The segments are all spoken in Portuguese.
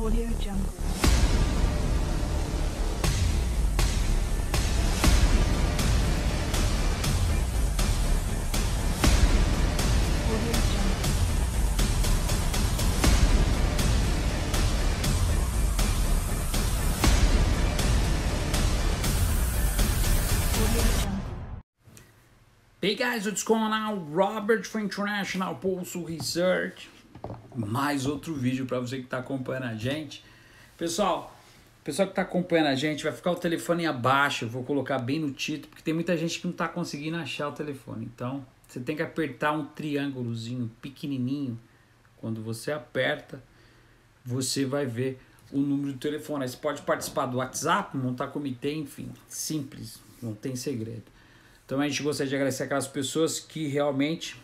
Audio Jungle. Audio Jungle. Audio Jungle. Hey guys, what's going on? Robert from International Pulso Research. Mais outro vídeo para você que está acompanhando a gente. Pessoal que está acompanhando a gente, vai ficar o telefone abaixo. Eu vou colocar bem no título, porque tem muita gente que não está conseguindo achar o telefone. Então, você tem que apertar um triângulozinho pequenininho. Quando você aperta, você vai ver o número do telefone. Aí você pode participar do WhatsApp, montar comitê, enfim. Simples, não tem segredo. Então a gente gostaria de agradecer aquelas pessoas que realmente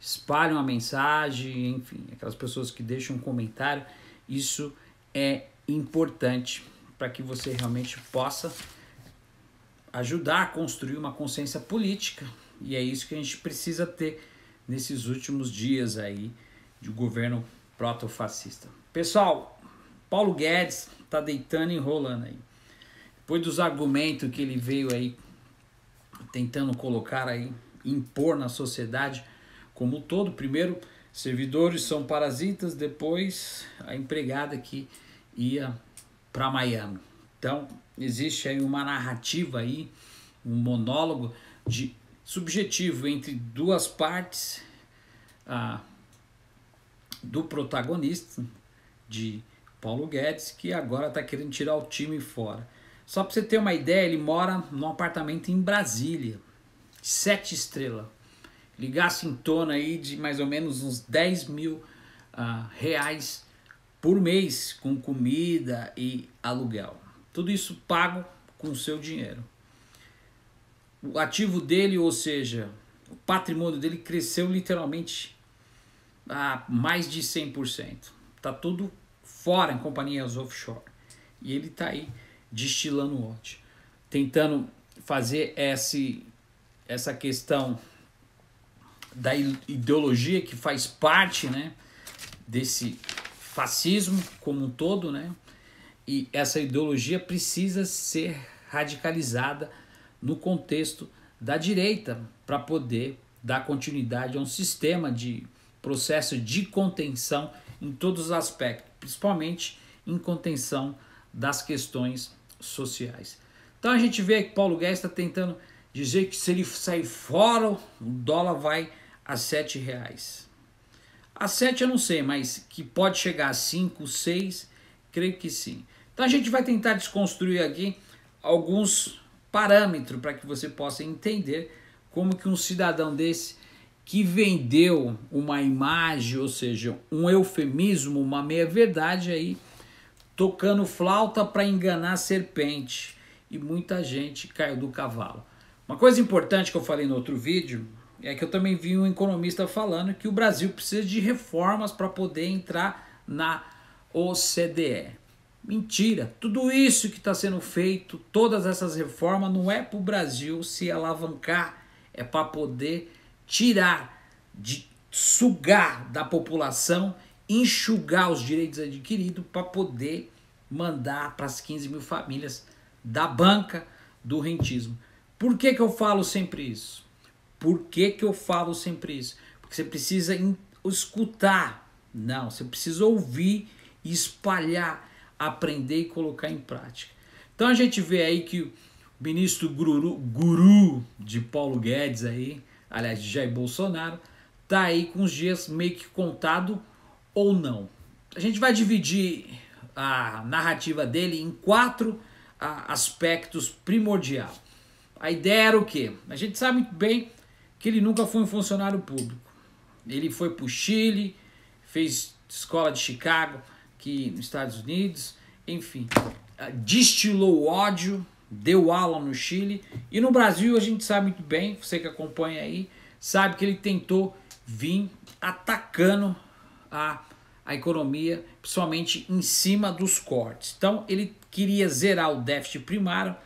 espalham a mensagem, enfim, aquelas pessoas que deixam um comentário. Isso é importante para que você realmente possa ajudar a construir uma consciência política. E é isso que a gente precisa ter nesses últimos dias aí de governo proto-fascista. Pessoal, Paulo Guedes está deitando e enrolando aí. Depois dos argumentos que ele veio aí tentando colocar aí, impor na sociedade como um todo. Primeiro, servidores são parasitas, depois a empregada que ia para Miami. Então, existe aí uma narrativa aí, um monólogo de subjetivo entre duas partes do protagonista, de Paulo Guedes, que agora está querendo tirar o time fora. Só para você ter uma ideia, ele mora num apartamento em Brasília, 7 estrelas. Ele gasta em torno aí de mais ou menos uns 10 mil reais por mês com comida e aluguel. Tudo isso pago com o seu dinheiro. O ativo dele, ou seja, o patrimônio dele cresceu literalmente a mais de 100%. Está tudo fora em companhias offshore. E ele está aí destilando ódio, tentando fazer essa questão da ideologia que faz parte, né, desse fascismo como um todo, né? E essa ideologia precisa ser radicalizada no contexto da direita para poder dar continuidade a um sistema de processo de contenção em todos os aspectos, principalmente em contenção das questões sociais. Então a gente vê que Paulo Guedes está tentando dizer que se ele sair fora, o dólar vai a R$7. A 7 eu não sei, mas que pode chegar a 5, 6, creio que sim. Então a gente vai tentar desconstruir aqui alguns parâmetros para que você possa entender como que um cidadão desse que vendeu uma imagem, ou seja, um eufemismo, uma meia-verdade aí, tocando flauta para enganar serpente, e muita gente caiu do cavalo. Uma coisa importante que eu falei no outro vídeo é que eu também vi um economista falando que o Brasil precisa de reformas para poder entrar na OCDE. Mentira, tudo isso que está sendo feito, todas essas reformas, não é para o Brasil se alavancar, é para poder tirar, sugar da população, enxugar os direitos adquiridos para poder mandar para as 15 mil famílias da banca do rentismo. Por que eu falo sempre isso? Porque você precisa escutar. Não, você precisa ouvir, espalhar, aprender e colocar em prática. Então a gente vê aí que o ministro guru de Paulo Guedes aí, aliás, de Jair Bolsonaro, tá aí com os dias meio que contado ou não. A gente vai dividir a narrativa dele em 4 aspectos primordiais. A ideia era o quê? A gente sabe muito bem que ele nunca foi um funcionário público. Ele foi para o Chile, fez escola de Chicago, aqui nos Estados Unidos, enfim, destilou ódio, deu aula no Chile, e no Brasil a gente sabe muito bem, você que acompanha aí, sabe que ele tentou vir atacando a economia, principalmente em cima dos cortes. Então ele queria zerar o déficit primário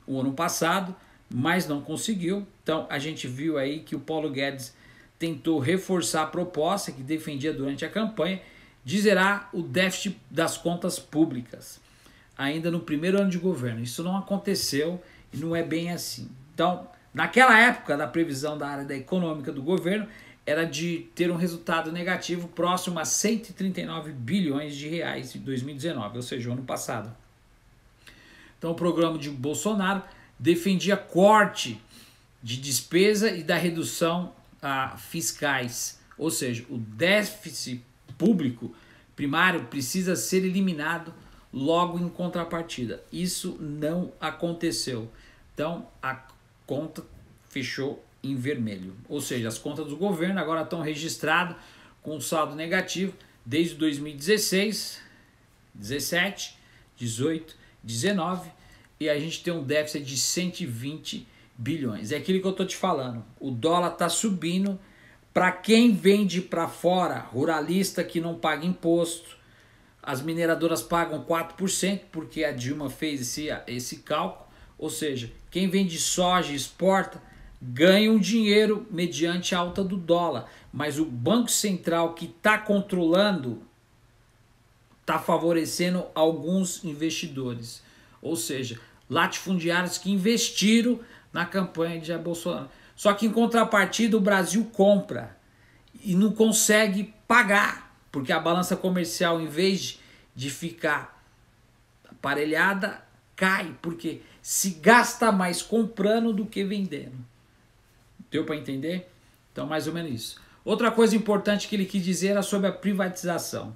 o ano passado, mas não conseguiu. Então a gente viu aí que o Paulo Guedes tentou reforçar a proposta que defendia durante a campanha de zerar o déficit das contas públicas, ainda no primeiro ano de governo. Isso não aconteceu e não é bem assim. Então, naquela época, da previsão da área da econômica do governo, era de ter um resultado negativo próximo a 139 bilhões de reais em 2019, ou seja, o ano passado. Então, o programa de Bolsonaro defendia corte de despesa e da redução fiscais, ou seja, o déficit público primário precisa ser eliminado logo em contrapartida. Isso não aconteceu. Então, a conta fechou em vermelho. Ou seja, as contas do governo agora estão registradas com saldo negativo desde 2016, 17, 18, 19 e a gente tem um déficit de 120 bilhões. É aquilo que eu estou te falando. O dólar está subindo. Para quem vende para fora, ruralista que não paga imposto, as mineradoras pagam 4% porque a Dilma fez esse cálculo. Ou seja, quem vende soja e exporta ganha um dinheiro mediante a alta do dólar. Mas o Banco Central que está controlando está favorecendo alguns investidores. Ou seja, latifundiários que investiram na campanha de Jair Bolsonaro. Só que em contrapartida o Brasil compra e não consegue pagar, porque a balança comercial, em vez de ficar aparelhada, cai, porque se gasta mais comprando do que vendendo. Deu para entender? Então, mais ou menos isso. Outra coisa importante que ele quis dizer era sobre a privatização.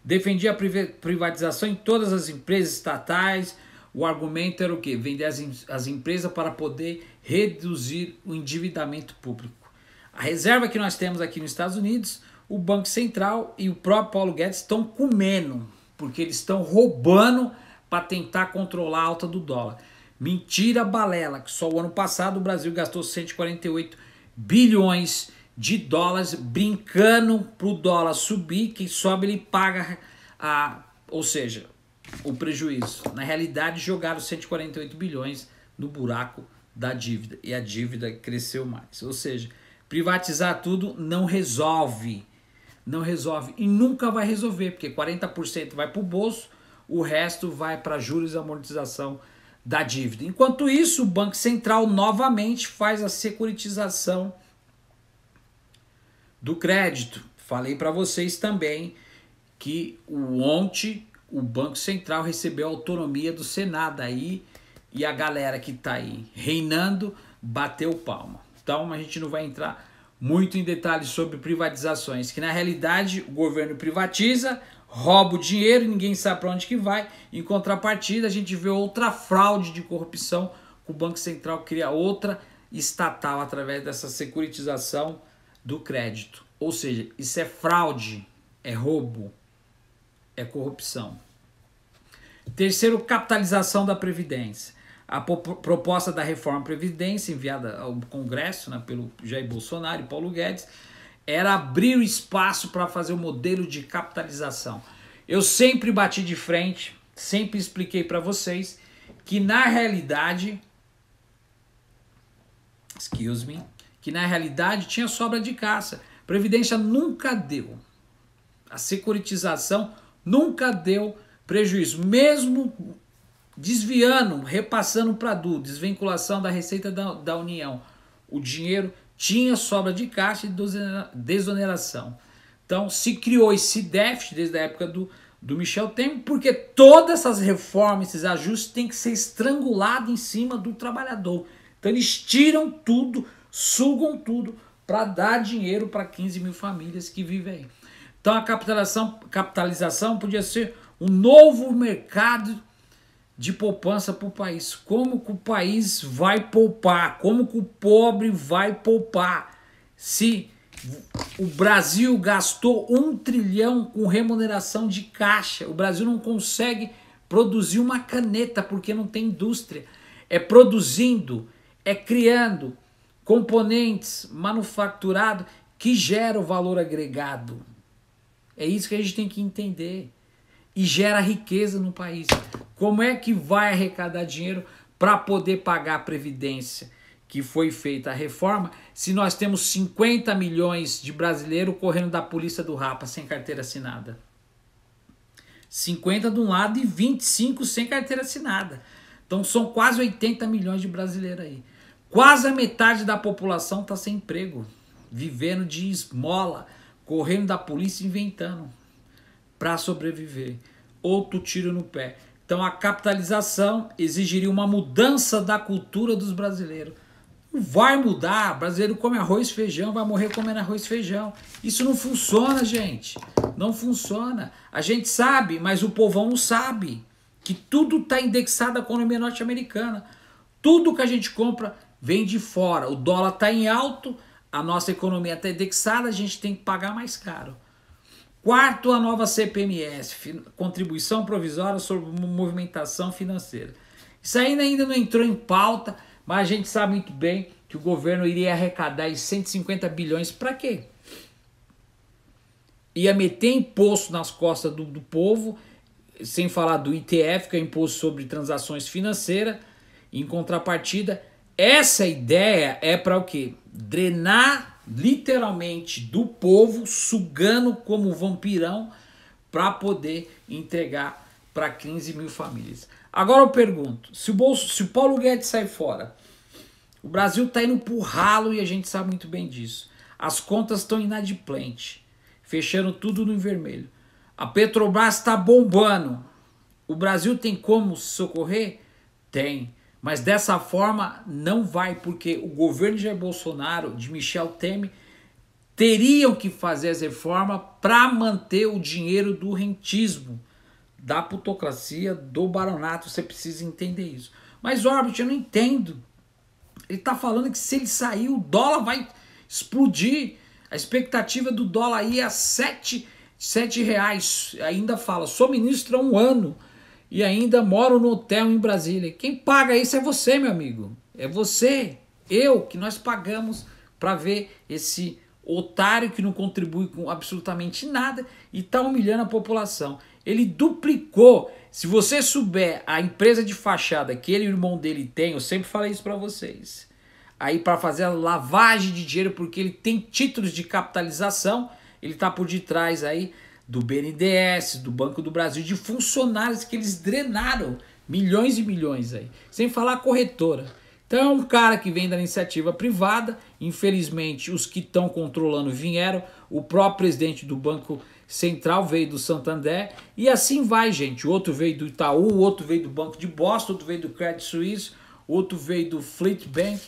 Defendia a privatização em todas as empresas estatais. O argumento era o quê? Vender as empresas para poder reduzir o endividamento público. A reserva que nós temos aqui nos Estados Unidos, o Banco Central e o próprio Paulo Guedes estão comendo, porque eles estão roubando para tentar controlar a alta do dólar. Mentira balela, que só o ano passado o Brasil gastou 148 bilhões de dólares brincando para o dólar subir, quem sobe ele paga, ou seja, o prejuízo. Na realidade, jogaram 148 bilhões no buraco da dívida e a dívida cresceu mais. Ou seja, privatizar tudo não resolve. Não resolve e nunca vai resolver, porque 40% vai para o bolso, o resto vai para juros e amortização da dívida. Enquanto isso, o Banco Central novamente faz a securitização do crédito. Falei para vocês também que ontem o Banco Central recebeu a autonomia do Senado aí e a galera que está aí reinando bateu palma. Então a gente não vai entrar muito em detalhes sobre privatizações, que na realidade o governo privatiza, rouba o dinheiro e ninguém sabe para onde que vai. Em contrapartida, a gente vê outra fraude de corrupção, o Banco Central cria outra estatal através dessa securitização do crédito. Ou seja, isso é fraude, é roubo, é corrupção. Terceiro, capitalização da Previdência. A proposta da reforma da Previdência, enviada ao Congresso, né, pelo Jair Bolsonaro e Paulo Guedes, era abrir o espaço para fazer o modelo de capitalização. Eu sempre bati de frente, sempre expliquei para vocês que na realidade, que na realidade tinha sobra de caixa. Previdência nunca deu. A securitização nunca deu prejuízo, mesmo desviando, repassando para a desvinculação da receita da União. O dinheiro tinha sobra de caixa e desoneração. Então se criou esse déficit desde a época do Michel Temer, porque todas essas reformas, esses ajustes têm que ser estrangulados em cima do trabalhador. Então eles tiram tudo, sugam tudo para dar dinheiro para 15 mil famílias que vivem aí. Então a capitalização podia ser um novo mercado de poupança para o país. Como que o país vai poupar? Como que o pobre vai poupar? Se o Brasil gastou 1 trilhão com remuneração de caixa, o Brasil não consegue produzir uma caneta porque não tem indústria. É produzindo, é criando componentes manufaturados que geram valor agregado. É isso que a gente tem que entender. E gera riqueza no país. Como é que vai arrecadar dinheiro para poder pagar a Previdência que foi feita a reforma, se nós temos 50 milhões de brasileiros correndo da polícia do Rapa sem carteira assinada? 50 de um lado e 25 sem carteira assinada. Então são quase 80 milhões de brasileiros aí. Quase a metade da população está sem emprego, vivendo de esmola, correndo da polícia, inventando para sobreviver. Outro tiro no pé. Então a capitalização exigiria uma mudança da cultura dos brasileiros. Não vai mudar. O brasileiro come arroz e feijão, vai morrer comendo arroz e feijão. Isso não funciona, gente. Não funciona. A gente sabe, mas o povão não sabe. Que tudo está indexado à economia norte-americana. Tudo que a gente compra vem de fora. O dólar está em alto, a nossa economia está indexada, a gente tem que pagar mais caro. Quarto, a nova CPMS, Contribuição Provisória sobre Movimentação Financeira. Isso ainda não entrou em pauta, mas a gente sabe muito bem que o governo iria arrecadar 150 bilhões para quê? Ia meter imposto nas costas do povo, sem falar do ITF, que é Imposto sobre Transações Financeiras. Em contrapartida, essa ideia é para o quê? Drenar literalmente do povo, sugando como vampirão, para poder entregar para 15 mil famílias. Agora eu pergunto, se o Paulo Guedes sai fora, o Brasil está indo pro ralo e a gente sabe muito bem disso. As contas estão inadimplentes, fechando tudo no vermelho. A Petrobras está bombando. O Brasil tem como se socorrer? Tem. Mas dessa forma não vai, porque o governo de Jair Bolsonaro, de Michel Temer, teriam que fazer as reformas para manter o dinheiro do rentismo, da plutocracia, do baronato. Você precisa entender isso. Mas, Orbit, eu não entendo. Ele está falando que se ele sair, o dólar vai explodir. A expectativa do dólar aí é R$ 7 reais. Ainda fala, sou ministro há um ano e ainda moro no hotel em Brasília. Quem paga isso é você, meu amigo. É você, eu, que nós pagamos para ver esse otário que não contribui com absolutamente nada e está humilhando a população. Ele duplicou. Se você souber a empresa de fachada que ele e o irmão dele tem, eu sempre falei isso para vocês, aí para fazer a lavagem de dinheiro, porque ele tem títulos de capitalização, ele está por detrás aí do BNDES, do Banco do Brasil, de funcionários que eles drenaram milhões e milhões aí, sem falar a corretora. Então é um cara que vem da iniciativa privada, infelizmente os que estão controlando vieram, o próprio presidente do Banco Central veio do Santander, e assim vai, gente. O outro veio do Itaú, o outro veio do Banco de Boston, outro veio do Credit Suisse, outro veio do Fleet Bank.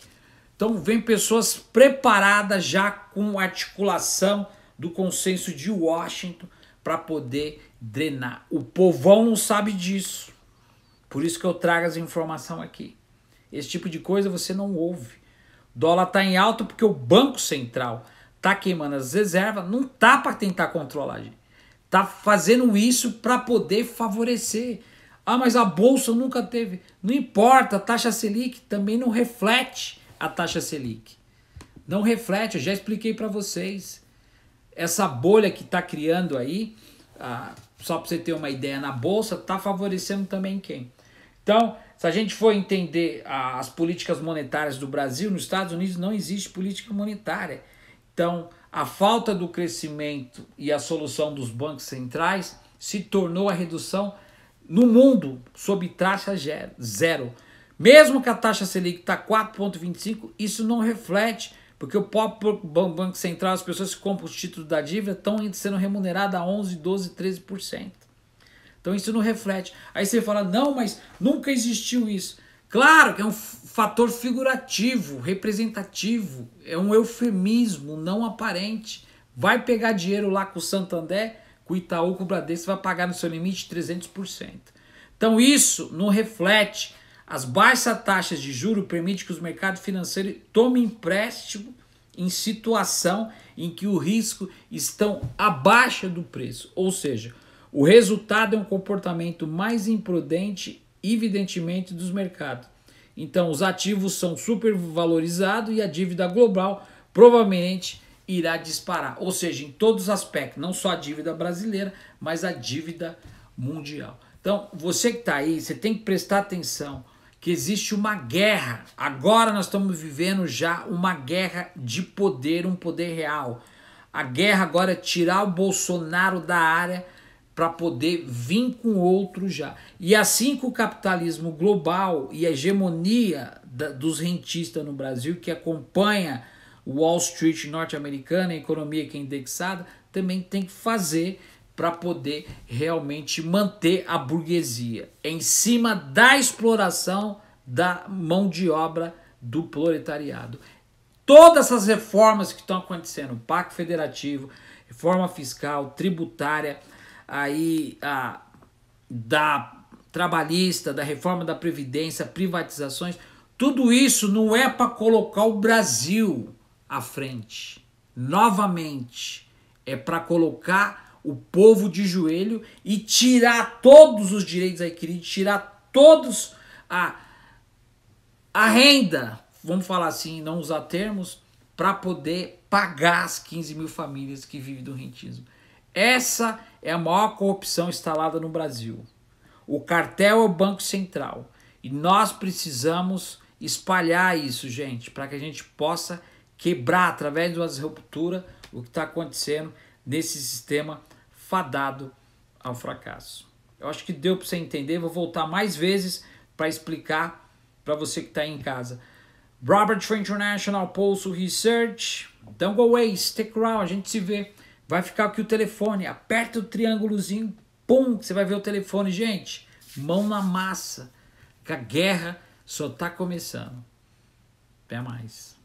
Então vem pessoas preparadas já com articulação do consenso de Washington para poder drenar. O povão não sabe disso. Por isso que eu trago as informações aqui. Esse tipo de coisa você não ouve. O dólar está em alta porque o Banco Central está queimando as reservas, não tá para tentar controlar, gente. Tá fazendo isso para poder favorecer. Ah, mas a bolsa nunca teve. Não importa, a taxa Selic também não reflete a taxa Selic. Não reflete, eu já expliquei para vocês. Essa bolha que está criando aí, só para você ter uma ideia, na bolsa, está favorecendo também quem? Então, se a gente for entender as políticas monetárias do Brasil, nos Estados Unidos não existe política monetária. Então, a falta do crescimento e a solução dos bancos centrais se tornou a redução no mundo sob taxa zero. Mesmo que a taxa Selic está 4,25, isso não reflete, porque o próprio Banco Central, as pessoas que compram os títulos da dívida estão sendo remuneradas a 11, 12, 13%. Então isso não reflete. Aí você fala, não, mas nunca existiu isso. Claro que é um fator figurativo, representativo, é um eufemismo não aparente. Vai pegar dinheiro lá com o Santander, com o Itaú, com o Bradesco, vai pagar no seu limite 300%. Então isso não reflete. As baixas taxas de juros permitem que os mercados financeiros tomem empréstimo em situação em que o risco estão abaixo do preço. Ou seja, o resultado é um comportamento mais imprudente, evidentemente, dos mercados. Então, os ativos são supervalorizados e a dívida global provavelmente irá disparar. Ou seja, em todos os aspectos, não só a dívida brasileira, mas a dívida mundial. Então, você que está aí, você tem que prestar atenção que existe uma guerra. Agora nós estamos vivendo já uma guerra de poder, um poder real. A guerra agora é tirar o Bolsonaro da área para poder vir com outro já. E assim que o capitalismo global e a hegemonia dos rentistas no Brasil, que acompanha o Wall Street norte-americana, a economia que é indexada, também tem que fazer para poder realmente manter a burguesia em cima da exploração da mão de obra do proletariado. Todas essas reformas que estão acontecendo, Pacto Federativo, reforma fiscal, tributária, aí da trabalhista, da reforma da Previdência, privatizações, tudo isso não é para colocar o Brasil à frente. Novamente, é para colocar o povo de joelho e tirar todos os direitos adquiridos, tirar todos a renda, vamos falar assim, não usar termos, para poder pagar as 15 mil famílias que vivem do rentismo. Essa é a maior corrupção instalada no Brasil. O cartel é o Banco Central. E nós precisamos espalhar isso, gente, para que a gente possa quebrar, através de uma ruptura, o que está acontecendo nesse sistema fadado ao fracasso. Eu acho que deu para você entender. Vou voltar mais vezes para explicar para você que está aí em casa. Robert Tree International, Pulso Research. Don't go away, stick around, a gente se vê. Vai ficar aqui o telefone, aperta o triângulozinho, pum, você vai ver o telefone. Gente, mão na massa, que a guerra só está começando. Até mais.